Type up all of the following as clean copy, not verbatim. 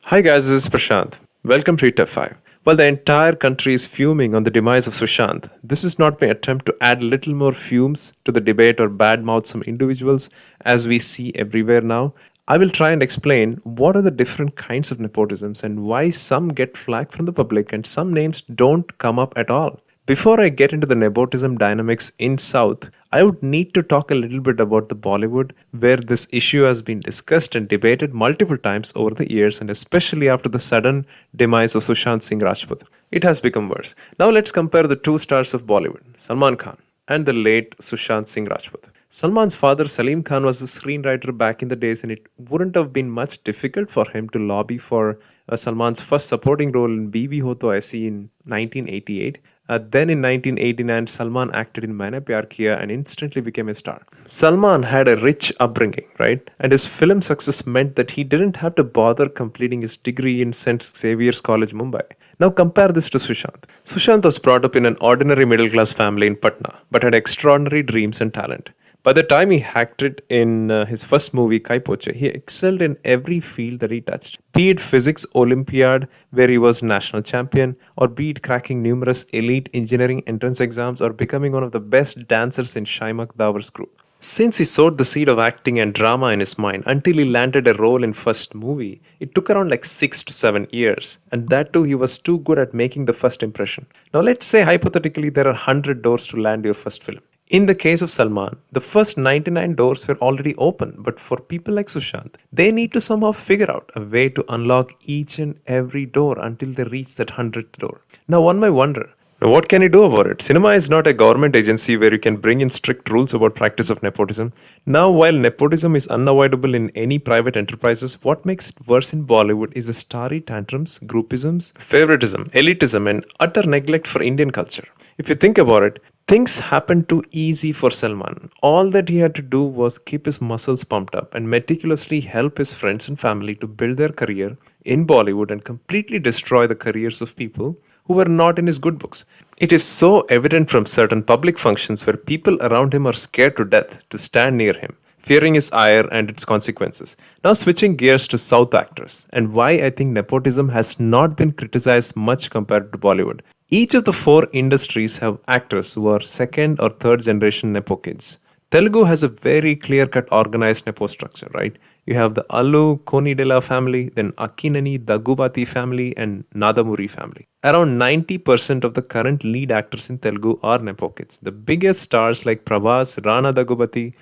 Hi guys, this is Prashant. Welcome to Top 5. While the entire country is fuming on the demise of Sushant, this is not my attempt to add little more fumes to the debate or badmouth some individuals as we see everywhere now. I will try and explain what are the different kinds of nepotisms and why some get flagged from the public and some names don't come up at all. Before I get into the nepotism dynamics in South, I would need to talk a little bit about the Bollywood, where this issue has been discussed and debated multiple times over the years, and especially after the sudden demise of Sushant Singh Rajput. It has become worse. Now let's compare the two stars of Bollywood, Salman Khan and the late Sushant Singh Rajput. Salman's father Salim Khan was a screenwriter back in the days, and it wouldn't have been much difficult for him to lobby for Salman's first supporting role in Bibi Ho To Aisi in 1988. Then in 1989, Salman acted in Maine Pyar Kiya and instantly became a star. Salman had a rich upbringing, right? And his film success meant that he didn't have to bother completing his degree in St. Xavier's College, Mumbai. Now compare this to Sushant. Sushant was brought up in an ordinary middle class family in Patna, but had extraordinary dreams and talent. By the time he hacked it in his first movie, Kai Poche, he excelled in every field that he touched. Be it physics Olympiad, where he was national champion, or be it cracking numerous elite engineering entrance exams, or becoming one of the best dancers in Shaimak Davar's group. Since he sowed the seed of acting and drama in his mind until he landed a role in first movie, it took around like 6 to 7 years. And that too, he was too good at making the first impression. Now let's say hypothetically there are 100 doors to land your first film. In the case of Salman, the first 99 doors were already open, but for people like Sushant, they need to somehow figure out a way to unlock each and every door until they reach that 100th door. Now, one might wonder, what can you do about it? Cinema is not a government agency where you can bring in strict rules about practice of nepotism. Now, while nepotism is unavoidable in any private enterprises, what makes it worse in Bollywood is the starry tantrums, groupisms, favoritism, elitism, and utter neglect for Indian culture. If you think about it, things happened too easy for Salman. All that he had to do was keep his muscles pumped up and meticulously help his friends and family to build their career in Bollywood and completely destroy the careers of people who were not in his good books. It is so evident from certain public functions where people around him are scared to death to stand near him, fearing his ire and its consequences. Now switching gears to South actors, and why I think nepotism has not been criticized much compared to Bollywood. Each of the four industries have actors who are second or third generation Nepo kids. Telugu has a very clear-cut organized Nepo structure, right? You have the Allu Konidela family, then Akinani Daggubati family, and Nadamuri family. Around 90% of the current lead actors in Telugu are Nepo kids. The biggest stars like Prabhas, Rana Daggubati,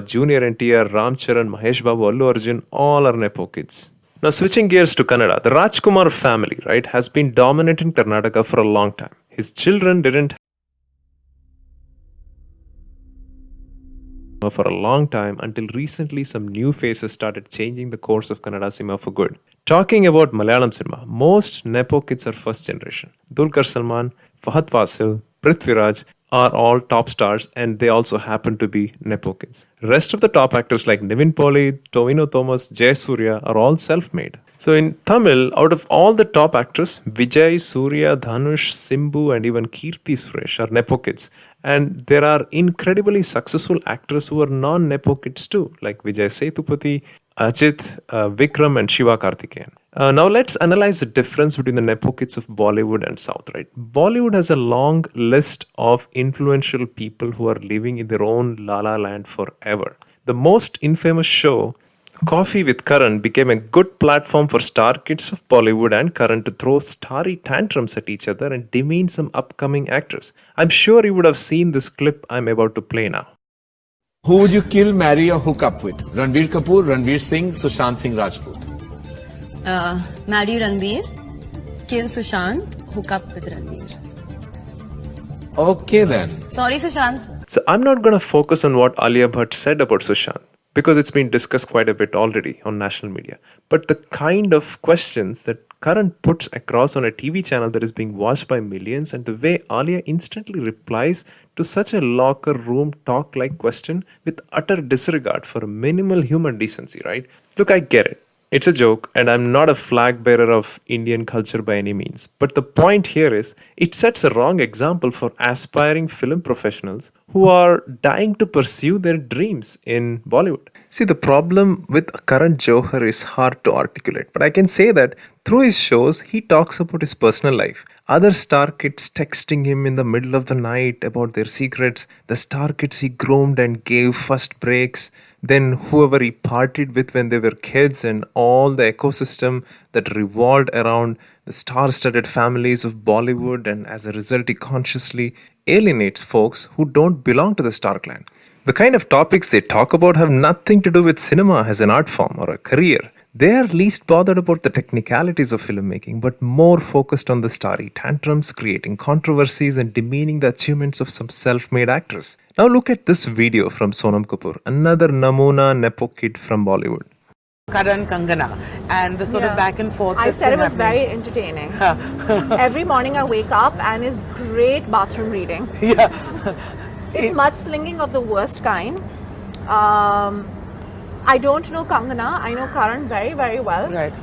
Junior NTR, Ram Charan, Mahesh Babu, Allu Arjun, all are Nepo kids. Now switching gears to Kannada, the Rajkumar family, right, has been dominant in Karnataka for a long time. His children didn't for a long time until recently some new faces started changing the course of Kannada cinema for good. Talking about Malayalam cinema, most Nepo kids are first generation. Dulquer Salman, Fahad Fasil, Prithviraj are all top stars and they also happen to be Nepo kids. Rest of the top actors like Nivin Pauly, Tovino Thomas, Jay Surya are all self-made. So in Tamil, out of all the top actors, Vijay, Surya, Dhanush, Simbu and even Kirti Suresh are Nepo kids. And there are incredibly successful actors who are non-Nepo kids too, like Vijay Sethupathi, Ajit, Vikram and Shiva Karthikeyan. Now let's analyze the difference between the Nepo kids of Bollywood and South, right? Bollywood has a long list of influential people who are living in their own La La Land forever. The most infamous show, Coffee with Karan, became a good platform for star kids of Bollywood and Karan to throw starry tantrums at each other and demean some upcoming actors. I'm sure you would have seen this clip I'm about to play now. Who would you kill, marry or hook up with? Ranbir Kapoor, Ranveer Singh, Sushant Singh Rajput. Marry Ranbir, kill Sushant, hook up with Ranbir. Okay then. Sorry Sushant. So I'm not going to focus on what Alia Bhatt said about Sushant, because it's been discussed quite a bit already on national media. But the kind of questions that Karan puts across on a TV channel that is being watched by millions, and the way Alia instantly replies to such a locker room talk-like question with utter disregard for minimal human decency, right? Look, I get it. It's a joke, and I'm not a flag bearer of Indian culture by any means. But the point here is, it sets a wrong example for aspiring film professionals who are dying to pursue their dreams in Bollywood. See, the problem with Karan Johar is hard to articulate, but I can say that through his shows, he talks about his personal life. Other star kids texting him in the middle of the night about their secrets, the star kids he groomed and gave first breaks, then whoever he partied with when they were kids, and all the ecosystem that revolved around the star studded families of Bollywood, and as a result, he consciously alienates folks who don't belong to the star clan. The kind of topics they talk about have nothing to do with cinema as an art form or a career. They are least bothered about the technicalities of filmmaking, but more focused on the starry tantrums, creating controversies, and demeaning the achievements of some self made actors. Now, look at this video from Sonam Kapoor, another Namuna Nepo kid from Bollywood. Karan Kangana and the sort of back and forth. I that's said it been was very entertaining. Every morning I wake up and it's great bathroom reading. Yeah. It's mudslinging of the worst kind. I don't know Kangana. I know Karan very, very well. Right.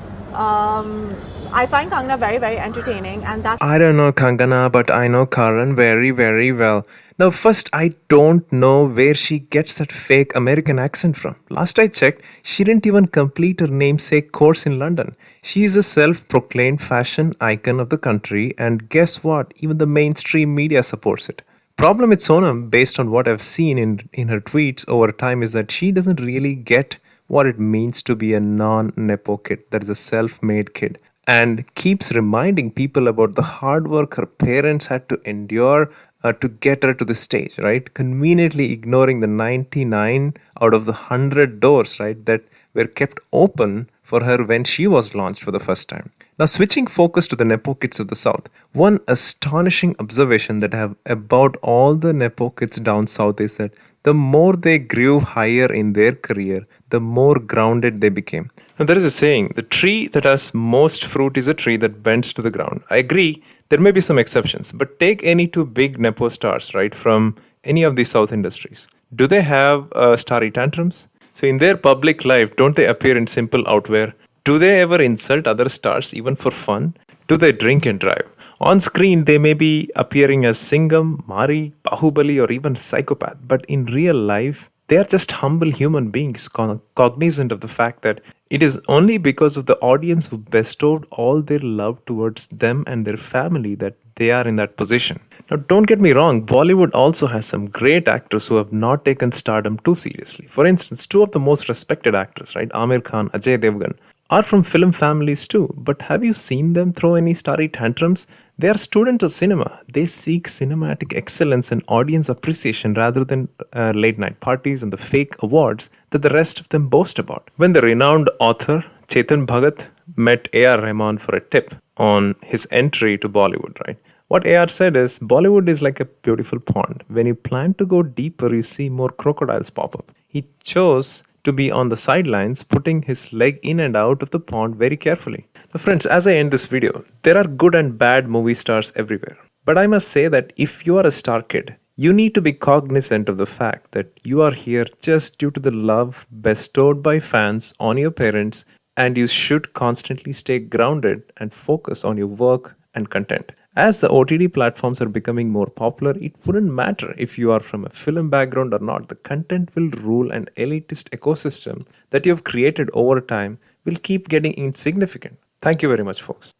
I find Kangana very, very entertaining, and that's I don't know Kangana, but I know Karan very, very well. Now, first, I don't know where she gets that fake American accent from. Last I checked, she didn't even complete her namesake course in London. She is a self proclaimed fashion icon of the country, and guess what? Even the mainstream media supports it. Problem with Sonam, based on what I've seen in her tweets over time, is that she doesn't really get what it means to be a non-Nepo kid, that is a self-made kid, and keeps reminding people about the hard work her parents had to endure to get her to the stage, right? Conveniently ignoring the 99 out of the 100 doors, right, that were kept open for her when she was launched for the first time. Now, switching focus to the Nepo kids of the South, one astonishing observation that I have about all the Nepo kids down South is that the more they grew higher in their career, the more grounded they became. Now, there is a saying, the tree that has most fruit is a tree that bends to the ground. I agree, there may be some exceptions, but take any two big Nepo stars, right, from any of the South industries. Do they have starry tantrums? So in their public life, don't they appear in simple outwear? Do they ever insult other stars even for fun? Do they drink and drive? On screen, they may be appearing as Singham, Mari, Bahubali, or even psychopath. But in real life, they are just humble human beings cognizant of the fact that it is only because of the audience who bestowed all their love towards them and their family that they are in that position. Now, don't get me wrong, Bollywood also has some great actors who have not taken stardom too seriously. For instance, two of the most respected actors, right, Aamir Khan, Ajay Devgan, are from film families too. But have you seen them throw any starry tantrums? They are students of cinema. They seek cinematic excellence and audience appreciation rather than late night parties and the fake awards that the rest of them boast about. When the renowned author Chetan Bhagat met A.R. Rahman for a tip on his entry to Bollywood, right? What A.R. said is, Bollywood is like a beautiful pond. When you plan to go deeper, you see more crocodiles pop up. He chose to be on the sidelines, putting his leg in and out of the pond very carefully. Now, friends, as I end this video, there are good and bad movie stars everywhere. But I must say that if you are a star kid, you need to be cognizant of the fact that you are here just due to the love bestowed by fans on your parents, and you should constantly stay grounded and focus on your work and content. As the OTT platforms are becoming more popular, it wouldn't matter if you are from a film background or not. The content will rule, an elitist ecosystem that you have created over time will keep getting insignificant. Thank you very much, folks.